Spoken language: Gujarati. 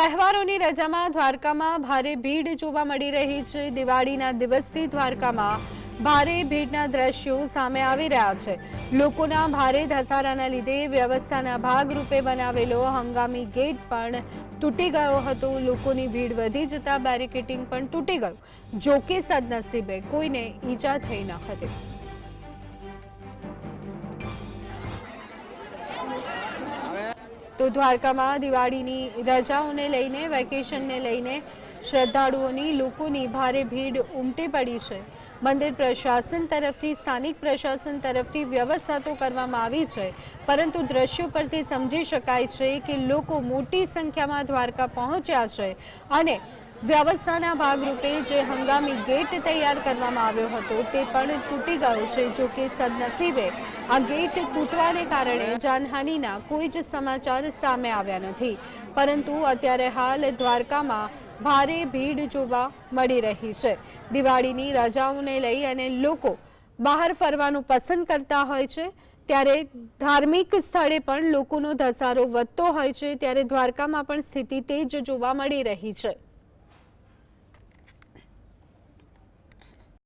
તહેવારોની રજામાં દ્વારકામાં ભારે ભીડ જોવા મળી રહી છે। દિવાળીના દિવસથી દ્વારકામાં ભારે ભીડના દ્રશ્યો સામે આવી રહ્યા છે। લોકોના ભારે ધસારાના લીધે વ્યવસ્થાના ભાગરૂપે બનાવેલો હંગામી ગેટ પણ તૂટી ગયો હતો। લોકોની ભીડ વધી જતા બેરિકેડિંગ પણ તૂટી ગયું। જો કે સદનસીબે કોઈને ઈજા થઈ ન હતી। તો દ્વારકામાં દિવાળીની રજાઓને લઈને વેકેશનને લઈને શ્રદ્ધાળુઓની લોકોની ભારે ભીડ ઉમટી પડી છે। મંદિર પ્રશાસન તરફથી સ્થાનિક પ્રશાસન તરફથી વ્યવસ્થા તો કરવામાં આવી છે, પરંતુ દ્રશ્યો પરથી સમજી શકાય છે કે લોકો મોટી સંખ્યામાં દ્વારકા પહોંચ્યા છે અને વ્યવસ્થાના ભાગરૂપે જે હંગામી ગેટ તૈયાર કરવામાં આવ્યો હતો તે પણ તૂટી ગયો છે। જો કે સદનસીબે આ ગેટ તૂટવાને કારણે જાનહાનિના કોઈ જ સમાચાર સામે આવ્યા નથી, પરંતુ અત્યારે હાલ દ્વારકામાં ભારે ભીડ જોવા મળી રહી છે। દિવાળીની રજાઓને લઈ અને લોકો બહાર ફરવાનું પસંદ કરતા હોય છે, ત્યારે ધાર્મિક સ્થળે પણ લોકોનો ધસારો વધતો હોય છે, ત્યારે દ્વારકામાં પણ સ્થિતિ તે જ જોવા મળી રહી છે।